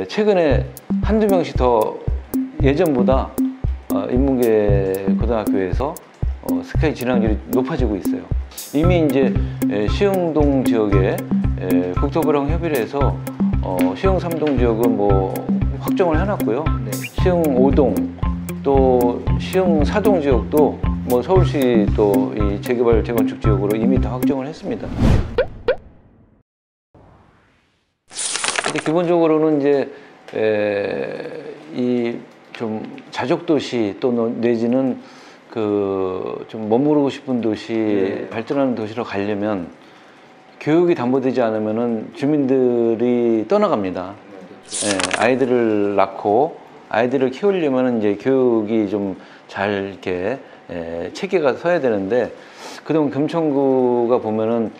최근에 한두 명씩 더 예전보다 인문계 고등학교에서 스카이 진학률이 높아지고 있어요. 이미 이제 시흥동 지역에 국토부랑 협의를 해서 시흥 3동 지역은 뭐 확정을 해놨고요. 네. 시흥 5동 또 시흥 4동 지역도 뭐 서울시 또 이 재개발 재건축 지역으로 이미 다 확정을 했습니다. 근데 기본적으로는 이제 이 좀 자족 도시 또 내지는 그 좀 머무르고 싶은 도시, 네. 발전하는 도시로 가려면 교육이 담보되지 않으면은 주민들이 떠나갑니다. 아이들을 낳고 아이들을 키우려면 이제 교육이 좀 잘 이렇게 체계가 서야 되는데, 그동안 금천구가 보면은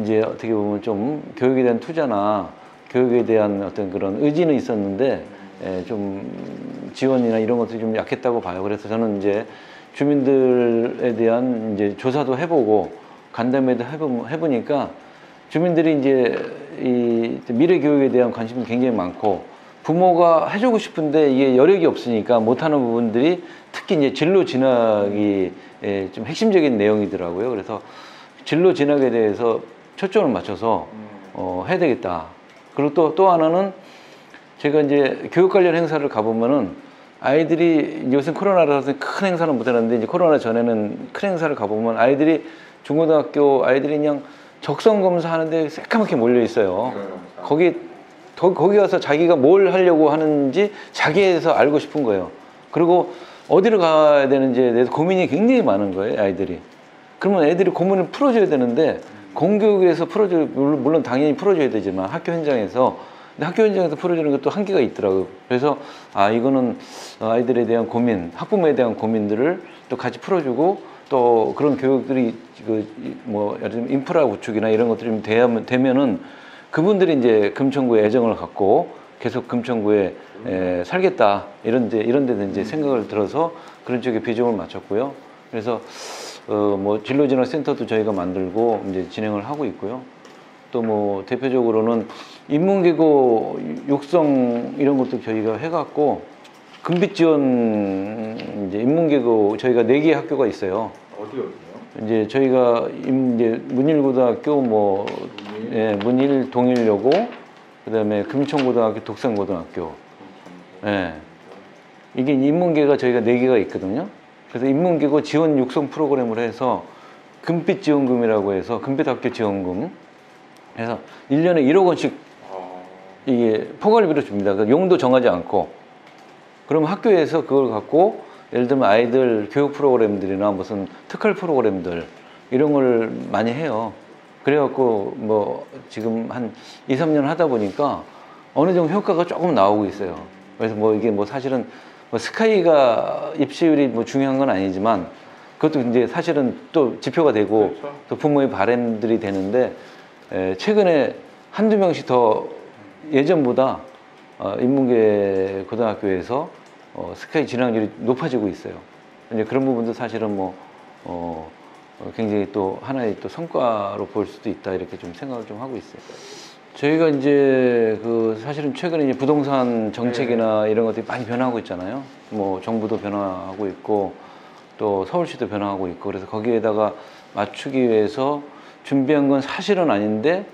이제 어떻게 보면 좀 교육에 대한 투자나 교육에 대한 어떤 그런 의지는 있었는데 좀 지원이나 이런 것들이 좀 약했다고 봐요. 그래서 저는 이제 주민들에 대한 이제 조사도 해보고 간담회도 해보니까 주민들이 이제 이 미래 교육에 대한 관심이 굉장히 많고, 부모가 해주고 싶은데 이게 여력이 없으니까 못하는 부분들이 특히 이제 진로 진학이 좀 핵심적인 내용이더라고요. 그래서 진로 진학에 대해서 초점을 맞춰서 해야 되겠다. 그리고 또 하나는 제가 이제 교육 관련 행사를 가보면은 아이들이 요새 코로나라서 큰 행사는 못 하는데, 이제 코로나 전에는 큰 행사를 가보면 아이들이 중고등학교 아이들이 그냥 적성 검사 하는데 새까맣게 몰려 있어요. 거기 가서 자기가 뭘 하려고 하는지 자기에서 알고 싶은 거예요. 그리고 어디를 가야 되는지에 대해서 고민이 굉장히 많은 거예요, 아이들이. 그러면 애들이 고민을 풀어줘야 되는데, 공교육에서 물론 당연히 풀어줘야 되지만 학교 현장에서 풀어주는 것도 한계가 있더라고요. 그래서 이거는 아이들에 대한 고민, 학부모에 대한 고민들을 또 같이 풀어주고, 또 그런 교육들이 뭐 예를 들면 인프라 구축이나 이런 것들이 좀 되면은 그분들이 이제 금천구에 애정을 갖고 계속 금천구에 살겠다 이런 데도 이제 생각을 들어서 그런 쪽에 비중을 맞췄고요. 그래서 뭐 진로진학 센터도 저희가 만들고 이제 진행을 하고 있고요. 또 뭐 대표적으로는 인문계고 육성 이런 것도 저희가 해갖고 금빛 지원 이제 인문계고 저희가 4개 학교가 있어요. 어디요? 이제 저희가 이제 문일고등학교 문일 동일여고, 그다음에 금천고등학교 독산고등학교. 이게 인문계가 저희가 4개가 있거든요. 그래서 인문계고 지원 육성 프로그램을 해서 금빛 지원금이라고 해서 금빛학교 지원금 해서 1년에 1억 원씩 이게 포괄비로 줍니다. 용도 정하지 않고. 그러면 학교에서 그걸 갖고 예를 들면 아이들 교육 프로그램들이나 무슨 특활 프로그램들 이런 걸 많이 해요. 그래갖고 뭐 지금 한 2, 3년 하다 보니까 어느 정도 효과가 조금 나오고 있어요. 그래서 뭐 이게 뭐 사실은 뭐 스카이가 입시율이 뭐 중요한 건 아니지만 그것도 이제 사실은 또 지표가 되고, 그렇죠. 또 부모의 바람들이 되는데, 최근에 한두 명씩 더 예전보다 인문계 고등학교에서 스카이 진학률이 높아지고 있어요. 이제 그런 부분도 사실은 뭐 굉장히 또 하나의 또 성과로 볼 수도 있다, 이렇게 좀 생각을 좀 하고 있어요. 저희가 이제 사실은 최근에 이제 부동산 정책이나 이런 것들이 많이 변화하고 있잖아요. 뭐 정부도 변화하고 있고 또 서울시도 변화하고 있고, 그래서 거기에다가 맞추기 위해서 준비한 건 사실은 아닌데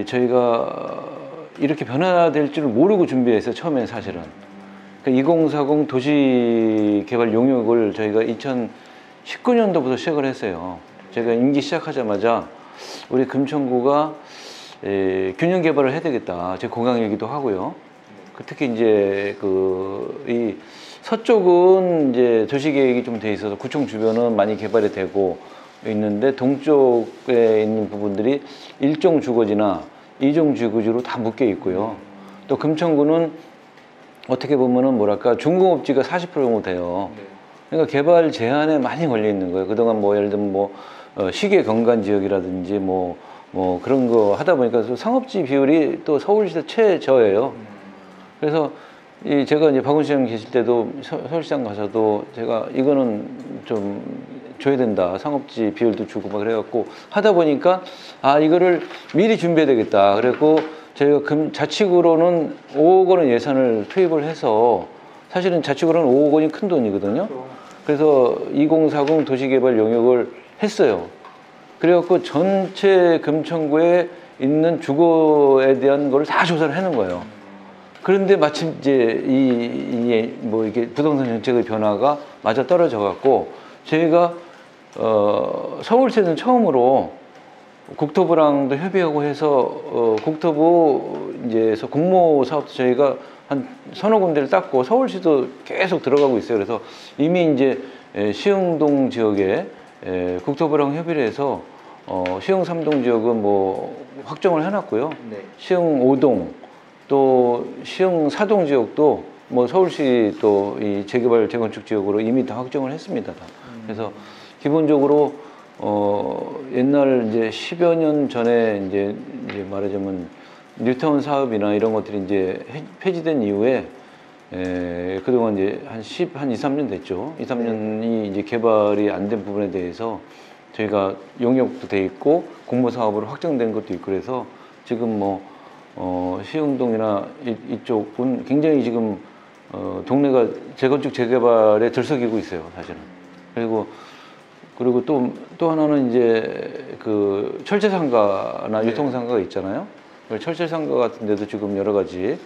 저희가 이렇게 변화될 줄을 모르고 준비했어요, 처음에 사실은. 2040 도시개발 용역을 저희가 2019년도부터 시작을 했어요. 제가 임기 시작하자마자 우리 금천구가 균형 개발을 해야 되겠다, 제 공약이기도 하고요. 특히 이제 이 서쪽은 이제 도시계획이 좀 돼 있어서 구청 주변은 많이 개발이 되고 있는데, 동쪽에 있는 부분들이 1종 주거지나 2종 주거지로 다 묶여 있고요. 또 금천구는 어떻게 보면은 뭐랄까 중공업지가 40% 정도 돼요. 그러니까 개발 제한에 많이 걸려 있는 거예요. 그동안 뭐 예를 들면 뭐 시계 경관 지역이라든지 뭐 그런 거 하다 보니까 또 상업지 비율이 또 서울시에서 최저예요. 그래서 제가 이제 박원순 시장 계실 때도 서울시장 가서도 제가 이거는 좀 줘야 된다, 상업지 비율도 주고 막 그래갖고 하다 보니까 이거를 미리 준비해야 되겠다. 그래갖고 저희가 자칙으로는 5억 원의 예산을 투입을 해서 사실은 자칙으로는 5억 원이 큰 돈이거든요. 그래서 2040 도시개발 용역을 했어요. 그래갖고 전체 금천구에 있는 주거에 대한 걸 다 조사를 해놓은 거예요. 그런데 마침 이제 뭐 이게 부동산 정책의 변화가 맞아 떨어져 갖고 저희가 서울시에서는 처음으로 국토부랑도 협의하고 해서 국토부 이제서 공모 사업도 저희가 한 서너 군데를 땄고 서울시도 계속 들어가고 있어요. 그래서 이미 이제 시흥동 지역에 국토부랑 협의를 해서 시흥 3동 지역은 뭐 확정을 해놨고요. 네. 시흥 5동 또 시흥 4동 지역도 뭐 서울시 또 이 재개발 재건축 지역으로 이미 다 확정을 했습니다. 다. 그래서 기본적으로 옛날 이제 10여 년 전에 이제 말하자면 뉴타운 사업이나 이런 것들이 이제 폐지된 이후에 그동안 이제 한 2, 3년 됐죠. 2, 3년이 이제 개발이 안 된 부분에 대해서 저희가 용역도 돼 있고 공모 사업으로 확정된 것도 있고 그래서 지금 뭐 시흥동이나 이쪽은 굉장히 지금 동네가 재건축 재개발에 들썩이고 있어요, 사실은. 그리고 또 하나는 이제 그 철제상가나 유통상가가 있잖아요. 철제상가 같은 데도 지금 여러 가지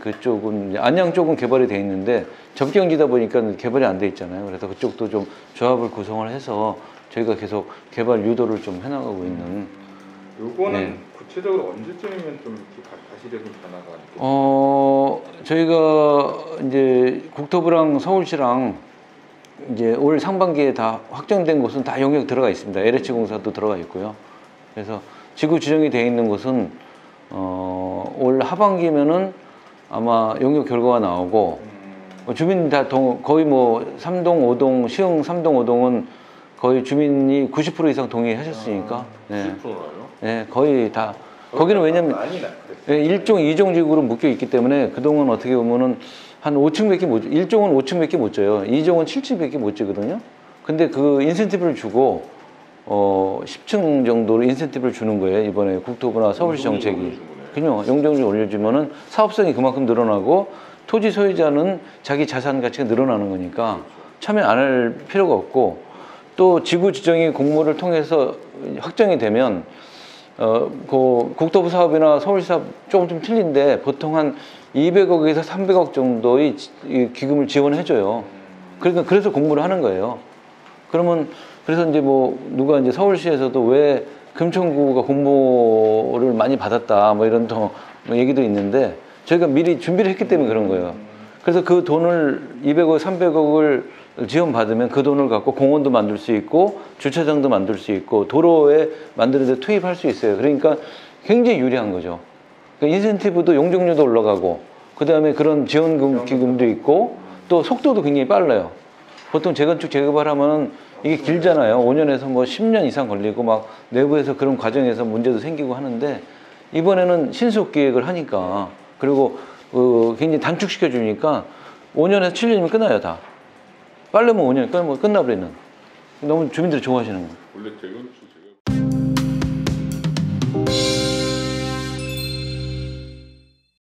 그쪽은 안양 쪽은 개발이 돼 있는데 접경지다 보니까 개발이 안 돼 있잖아요. 그래서 그쪽도 좀 조합을 구성을 해서 저희가 계속 개발 유도를 좀 해나가고 있는. 요거는 구체적으로 언제쯤이면 좀 가시적인 변화가 있겠죠? 저희가 이제 국토부랑 서울시랑 이제 올 상반기에 다 확정된 곳은 다 용역 들어가 있습니다. LH 공사도 들어가 있고요. 그래서 지구 지정이 되어 있는 곳은 올 하반기면은 아마 용역 결과가 나오고 주민 다 거의 뭐 3동, 5동, 시흥 3동, 5동은 거의 주민이 90% 이상 동의하셨으니까. 90%나요? 네, 거의 다. 거기는 왜냐면 1종, 2종 지구로 묶여 있기 때문에 그동안 어떻게 보면은 한 5층밖에 못, 1종은 5층밖에 못 져요. 2종은 7층밖에 못 지거든요. 근데 그 인센티브를 주고 10층 정도로 인센티브를 주는 거예요. 이번에 국토부나 서울시 정책이. 그냥 용적률 올려주면은 사업성이 그만큼 늘어나고 토지 소유자는 자기 자산 가치가 늘어나는 거니까 참여 안 할 필요가 없고 또 지구 지정의 공모를 통해서 확정이 되면 그 국토부 사업이나 서울시 사업 조금 좀 틀린데 보통 한 200억에서 300억 정도의 기금을 지원해줘요. 그러니까 그래서 공모를 하는 거예요. 그래서 이제 뭐 누가 이제 서울시에서도 왜 금천구가 공모를 많이 받았다 뭐 이런 또 얘기도 있는데 저희가 미리 준비를 했기 때문에 그런 거예요. 그래서 그 돈을 200억, 300억을 지원받으면 그 돈을 갖고 공원도 만들 수 있고 주차장도 만들 수 있고 도로에 만드는 데 투입할 수 있어요. 그러니까 굉장히 유리한 거죠. 그러니까 인센티브도 용적률도 올라가고 그 다음에 그런 지원금 기금도 있고 또 속도도 굉장히 빨라요. 보통 재건축 재개발하면 이게 길잖아요. 5년에서 뭐 10년 이상 걸리고 막 내부에서 그런 과정에서 문제도 생기고 하는데 이번에는 신속 기획을 하니까 그리고 굉장히 단축시켜 주니까 5년에서 7년이면 끝나요, 다. 빠르면 5년 끝나버리는. 너무 주민들이 좋아하시는 거예요. 원래 재건축